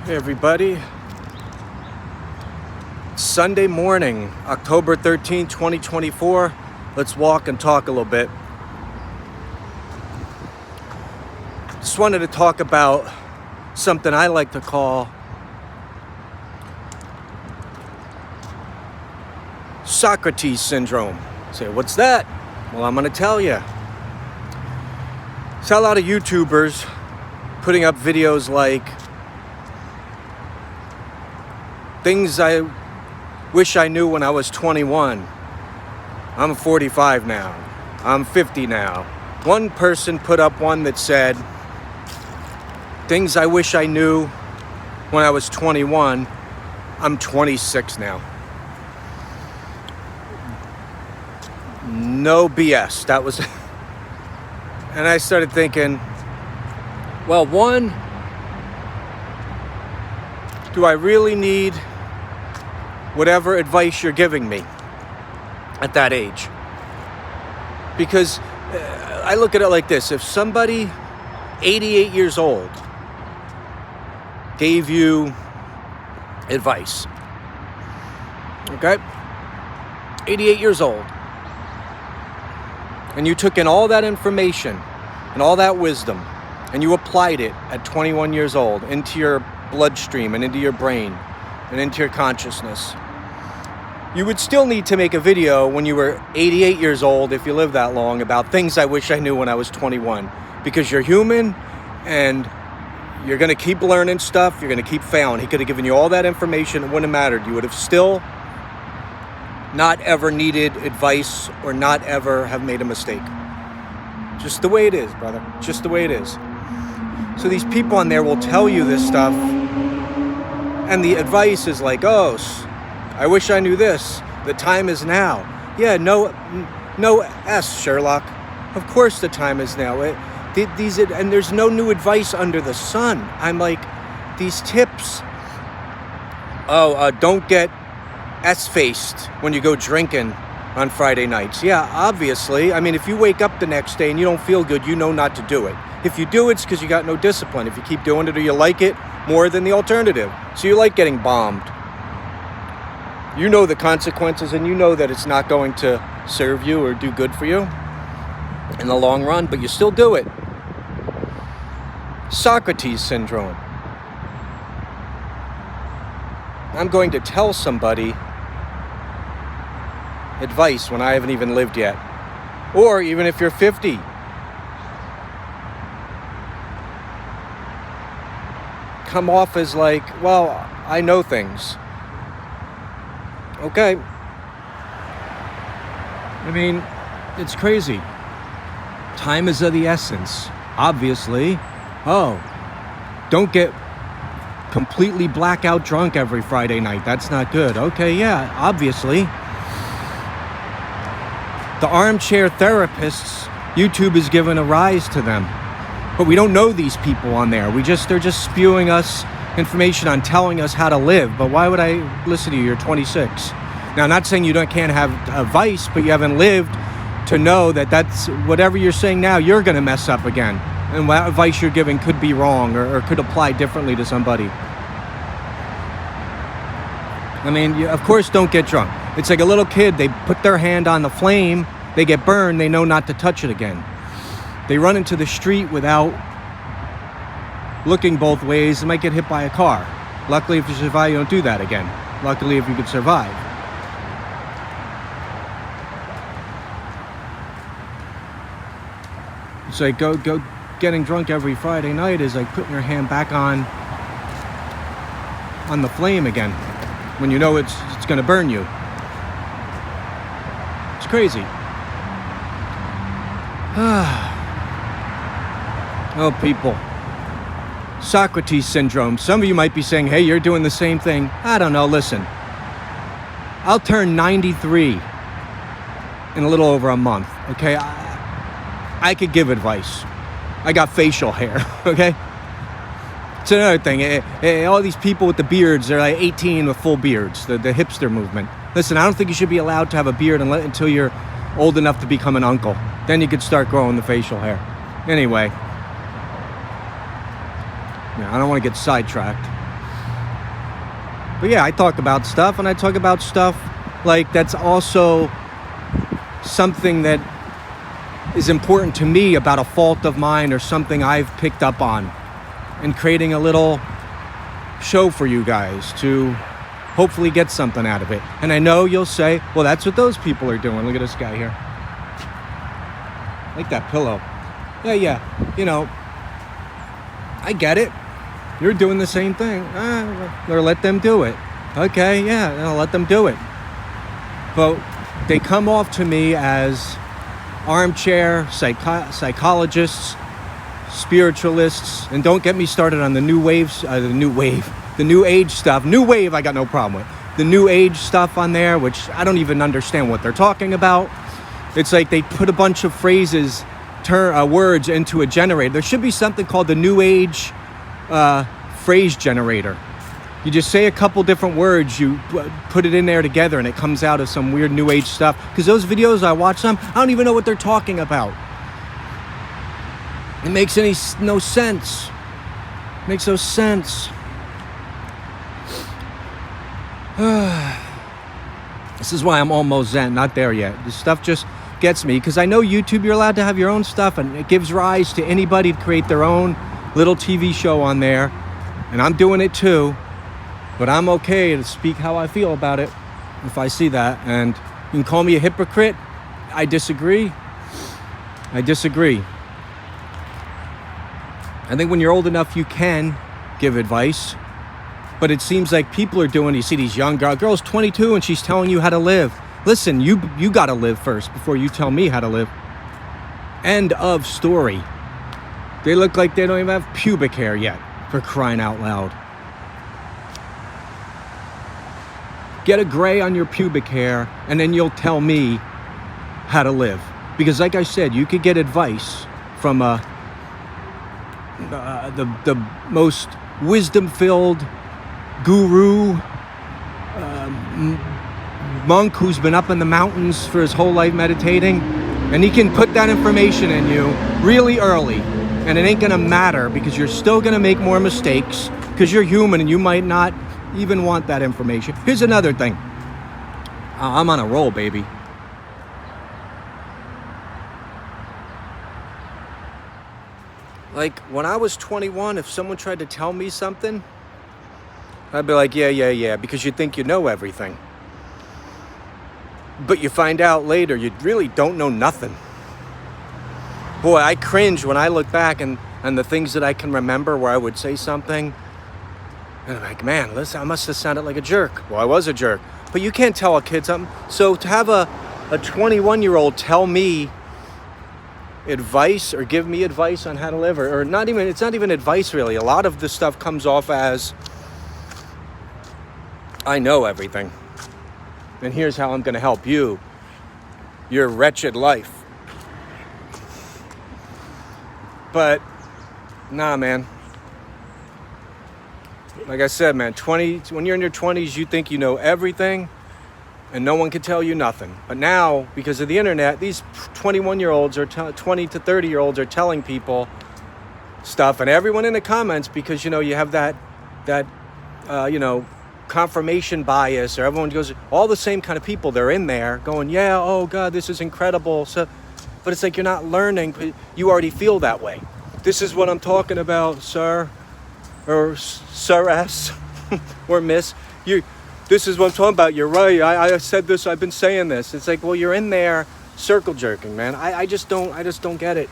Hey everybody, Sunday morning, October 13th, 2024. Let's walk and talk a little bit. Just wanted to talk about something I like to call Socrates Syndrome. Say, what's that? Well, I'm going to tell you. It's a lot of YouTubers putting up videos like things I wish I knew when I was 21. I'm 45 now. I'm 50 now. One person put up one that said, things I wish I knew when I was 21. I'm 26 now. No BS. That was... And I started thinking, well, one, do I really need whatever advice you're giving me at that age? Because I look at it like this. If somebody 88 years old gave you advice, okay? 88 years old, and you took in all that information and all that wisdom and you applied it at 21 years old into your bloodstream and into your brain and into your consciousness, you would still need to make a video when you were 88 years old, if you live that long, about things I wish I knew when I was 21. Because you're human and you're going to keep learning stuff. You're going to keep failing. He could have given you all that information. It wouldn't have mattered. You would have still not ever needed advice or not ever have made a mistake. Just the way it is, brother. Just the way it is. So these people on there will tell you this stuff, and the advice is like, oh, I wish I knew this. The time is now. Yeah, no S, Sherlock. Of course the time is now. And there's no new advice under the sun. I'm like, these tips. Don't get S-faced when you go drinking on Friday nights. Yeah, obviously. I mean, if you wake up the next day and you don't feel good, you know not to do it. If you do, it's because you got no discipline. If you keep doing it or you like it more than the alternative. So you like getting bombed. You know the consequences and you know that it's not going to serve you or do good for you in the long run, but you still do it. Socrates Syndrome. I'm going to tell somebody advice when I haven't even lived yet. Or even if you're 50. Come off as like, well, I know things. Okay. I mean, it's crazy. Time is of the essence. Obviously. Oh, don't get completely blackout drunk every Friday night. That's not good. Okay, yeah, obviously. The armchair therapists, YouTube has given a rise to them. But we don't know these people on there. They're just spewing us information on telling us how to live. But why would I listen to you? You're 26. Now, I'm not saying you can't have advice, but you haven't lived to know that that's whatever you're saying now, you're going to mess up again. And what advice you're giving could be wrong or could apply differently to somebody. I mean, of course, don't get drunk. It's like a little kid. They put their hand on the flame. They get burned. They know not to touch it again. They run into the street without looking both ways. They might get hit by a car. Luckily, if you survive, you don't do that again. Luckily, if you could survive. It's like go getting drunk every Friday night is like putting your hand back on the flame again when you know it's going to burn you. It's crazy. Oh, people. Socrates Syndrome. Some of you might be saying, hey, you're doing the same thing. I don't know. Listen, I'll turn 93 in a little over a month. Okay. I could give advice. I got facial hair. Okay. It's another thing. All these people with the beards, they're like 18 with full beards. The hipster movement. Listen, I don't think you should be allowed to have a beard until you're old enough to become an uncle. Then you could start growing the facial hair. Anyway. Yeah, I don't want to get sidetracked. But yeah, I talk about stuff, and I talk about stuff like that's also something that is important to me about a fault of mine or something I've picked up on, and creating a little show for you guys to hopefully get something out of it. And I know you'll say, well, that's what those people are doing. Look at this guy here. I like that pillow. Yeah. You know, I get it. You're doing the same thing. Or let them do it. Okay, yeah, I'll let them do it. But they come off to me as armchair psychologists, spiritualists, and don't get me started on the new age stuff. New wave, I got no problem with. The new age stuff on there, which I don't even understand what they're talking about. It's like they put a bunch of phrases, words into a generator. There should be something called the new age phrase generator. You just say a couple different words, you put it in there together, and it comes out of some weird new age stuff. Because those videos, I watch them, I don't even know what they're talking about. It makes no sense. Makes no sense. This is why I'm almost zen, not there yet. This stuff just gets me, because I know YouTube, you're allowed to have your own stuff, and it gives rise to anybody to create their own little TV show on there, and I'm doing it too, but I'm okay to speak how I feel about it if I see that. And you can call me a hypocrite. I disagree. I think when you're old enough, you can give advice. But it seems like people are doing, you see these young girls, 22, and she's telling you how to live. Listen, you got to live first before you tell me how to live. End of story. They look like they don't even have pubic hair yet, for crying out loud. Get a gray on your pubic hair, and then you'll tell me how to live. Because like I said, you could get advice from the most wisdom-filled guru, monk who's been up in the mountains for his whole life meditating, and he can put that information in you really early, and it ain't gonna matter, because you're still gonna make more mistakes, because you're human and you might not even want that information. Here's another thing. I'm on a roll, baby. Like, when I was 21, if someone tried to tell me something, I'd be like, yeah, because you think you know everything. But you find out later you really don't know nothing. Boy, I cringe when I look back and the things that I can remember where I would say something, and I'm like, man, listen, I must have sounded like a jerk. Well, I was a jerk. But you can't tell a kid something. So to have a 21-year-old tell me advice or give me advice on how to live, or not even, it's not even advice really. A lot of this stuff comes off as, I know everything, and here's how I'm going to help you, your wretched life. But nah, man. Like I said, man, when you're in your 20s, you think you know everything, and no one can tell you nothing. But now, because of the internet, these 21-year-olds or 20 to 30-year-olds are telling people stuff, and everyone in the comments, because you have that confirmation bias, or everyone goes, all the same kind of people, they're in there going, yeah, oh God, this is incredible. So, but it's like you're not learning. You already feel that way. This is what I'm talking about, sir, or sir-s, or miss. This is what I'm talking about. You're right. I said this. I've been saying this. It's like, well, you're in there circle jerking, man. I just don't get it.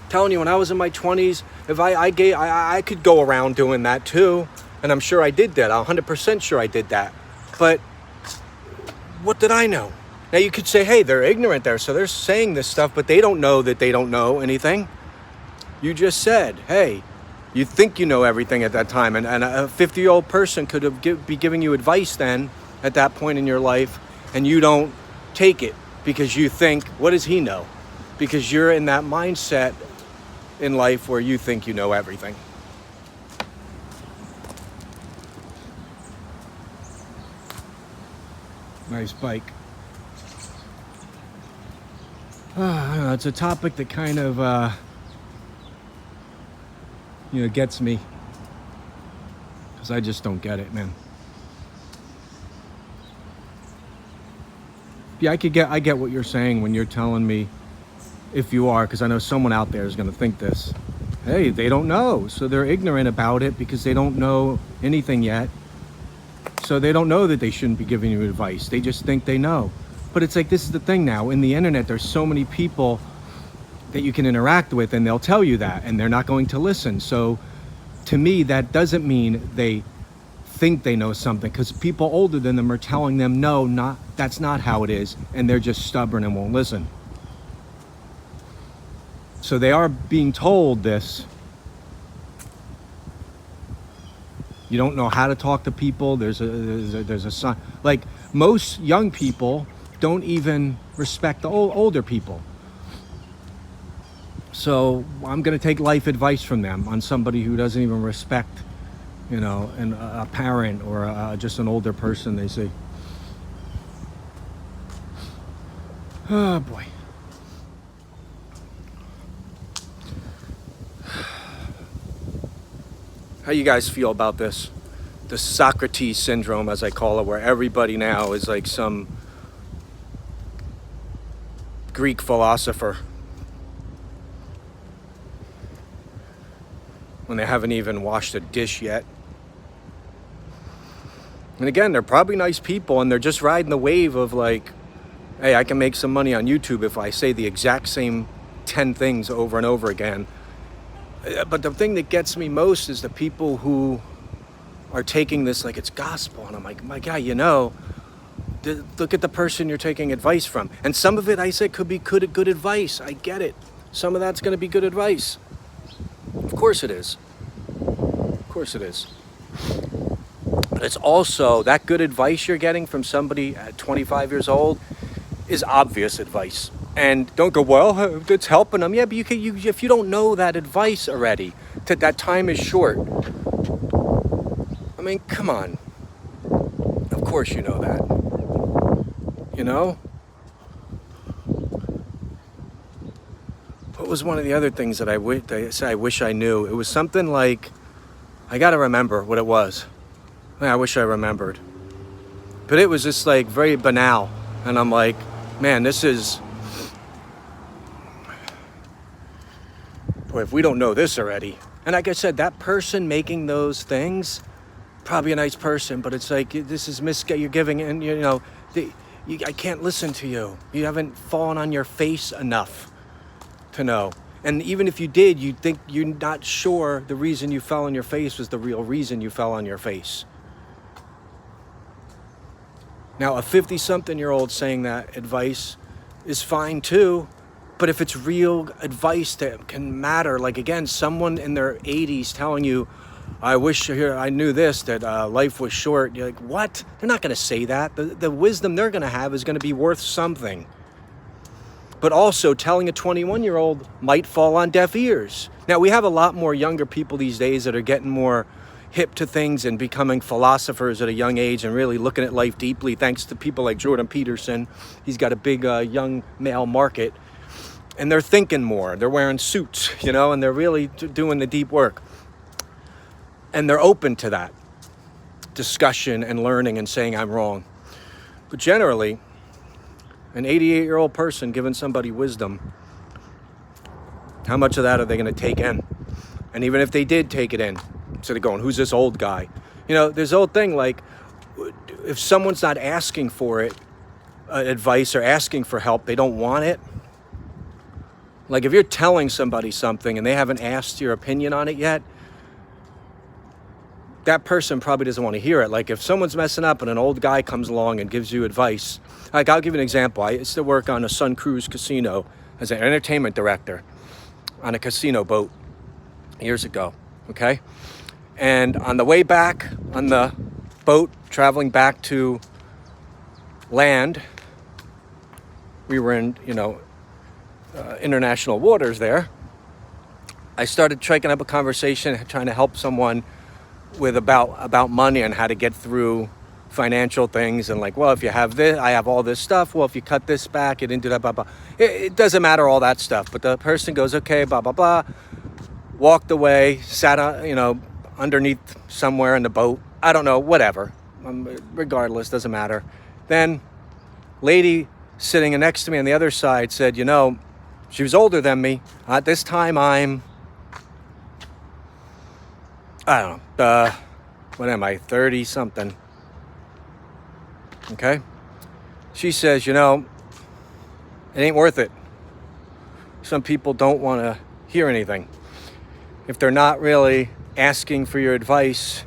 Telling you, when I was in my 20s, if I could go around doing that too, and I'm sure I did that. I'm 100% sure I did that. But what did I know? Now you could say, hey, they're ignorant there, so they're saying this stuff, but they don't know that they don't know anything. You just said, hey, you think you know everything at that time, and a 50-year-old person could be giving you advice then at that point in your life, and you don't take it because you think, what does he know? Because you're in that mindset in life where you think you know everything. Nice bike. I don't know, it's a topic that kind of gets me. Because I just don't get it, man. Yeah, I get what you're saying when you're telling me, if you are, because I know someone out there is going to think this. Hey, they don't know, so they're ignorant about it because they don't know anything yet. So they don't know that they shouldn't be giving you advice. They just think they know. But it's like, this is the thing now. In the internet, there's so many people that you can interact with, and they'll tell you that, and they're not going to listen. So to me, that doesn't mean they think they know something, because people older than them are telling them, no, that's not how it is, and they're just stubborn and won't listen. So they are being told this. You don't know how to talk to people. There's a sign. Like, most young people don't even respect the older people. So I'm going to take life advice from them on somebody who doesn't even respect, a parent or just an older person they see. Oh boy. How you guys feel about this? The Socrates Syndrome, as I call it, where everybody now is like some Greek philosopher when they haven't even washed a dish yet. And again, they're probably nice people, and they're just riding the wave of like, hey, I can make some money on YouTube if I say the exact same 10 things over and over again. But the thing that gets me most is the people who are taking this like it's gospel. And I'm like, my guy, look at the person you're taking advice from. And some of it, I said, could be good advice. I get it. Some of that's going to be good advice. Of course it is. Of course it is. But it's also, that good advice you're getting from somebody at 25 years old is obvious advice. And don't go, well, it's helping them. Yeah, but if you don't know that advice already, that time is short. I mean, come on. Of course you know that. What was one of the other things that I wish I knew? It was something like, I got to remember what it was. I wish I remembered. But it was just like very banal. And I'm like, man, this is... Boy, if we don't know this already. And like I said, that person making those things, probably a nice person, but it's like, this is you're giving, and I can't listen to you. You haven't fallen on your face enough to know. And even if you did, you think you're not sure the reason you fell on your face was the real reason you fell on your face. Now, a 50-something-year-old saying that advice is fine too. But if it's real advice that can matter, like again, someone in their 80s telling you, I wish I knew this, that life was short. You're like, what? They're not going to say that. The wisdom they're going to have is going to be worth something. But also telling a 21-year-old might fall on deaf ears. Now, we have a lot more younger people these days that are getting more hip to things and becoming philosophers at a young age and really looking at life deeply, thanks to people like Jordan Peterson. He's got a big young male market. And they're thinking more. They're wearing suits, and they're really doing the deep work. And they're open to that discussion and learning and saying I'm wrong. But generally, an 88-year-old person giving somebody wisdom, how much of that are they going to take in? And even if they did take it in, so they're going, who's this old guy? There's the old thing, like, if someone's not asking for it, advice or asking for help, they don't want it. Like, if you're telling somebody something and they haven't asked your opinion on it yet, that person probably doesn't want to hear it. Like, if someone's messing up and an old guy comes along and gives you advice, like, I'll give you an example. I used to work on a Sun Cruise casino as an entertainment director on a casino boat years ago, okay? And on the way back on the boat, traveling back to land, we were in, international waters there. I started striking up a conversation, trying to help someone with about money and how to get through financial things. And like, well, if you have this, I have all this stuff. Well, if you cut this back, it into that, blah, blah. It doesn't matter, all that stuff. But the person goes, okay, blah, blah, blah. Walked away, sat on, underneath somewhere in the boat. I don't know, whatever. Regardless, doesn't matter. Then lady sitting next to me on the other side said, you know, she was older than me. At this time I don't know, what am I, 30 something. Okay? She says, you know, it ain't worth it. Some people don't want to hear anything. If they're not really asking for your advice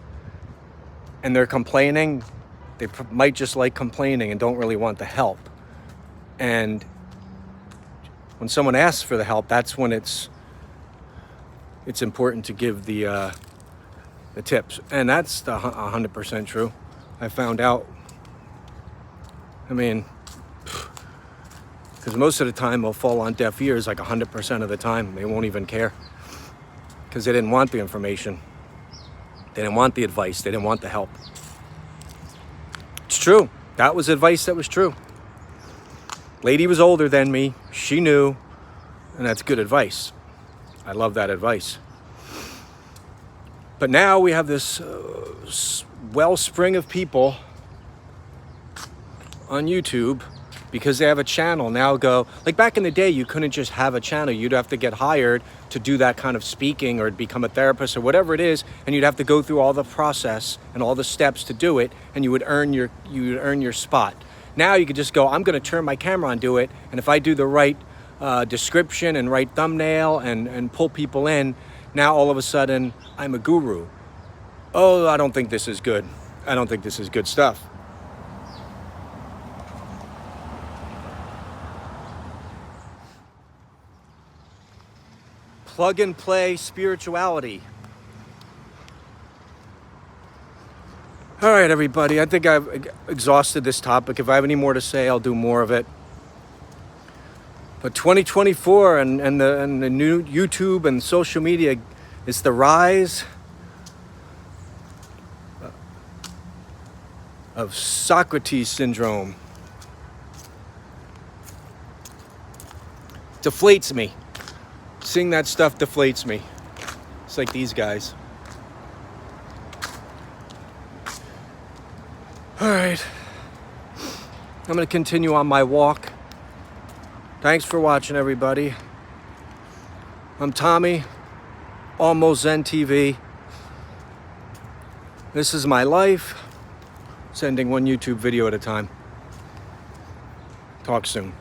and they're complaining, they might just like complaining and don't really want the help. And when someone asks for the help, that's when it's important to give the tips. And that's 100% true. I found out. I mean, because most of the time they'll fall on deaf ears, like 100% of the time. They won't even care because they didn't want the information. They didn't want the advice. They didn't want the help. It's true. That was advice that was true. Lady was older than me. She knew. And that's good advice. I love that advice. But now we have this wellspring of people on YouTube because they have a channel now go, like back in the day, you couldn't just have a channel. You'd have to get hired to do that kind of speaking or become a therapist or whatever it is. And you'd have to go through all the process and all the steps to do it. And you would earn your spot. Now you could just go, I'm going to turn my camera on, do it. And if I do the right description and right thumbnail and pull people in, now all of a sudden I'm a guru. Oh, I don't think this is good. I don't think this is good stuff. Plug and play spirituality. All right, everybody. I think I've exhausted this topic. If I have any more to say, I'll do more of it. But 2024 and the new YouTube and social media is the rise of Socrates Syndrome. Deflates me. Seeing that stuff deflates me. It's like these guys. All right. I'm going to continue on my walk. Thanks for watching, everybody. I'm Tommy, Almost Zen TV. This is my life. Sending one YouTube video at a time. Talk soon.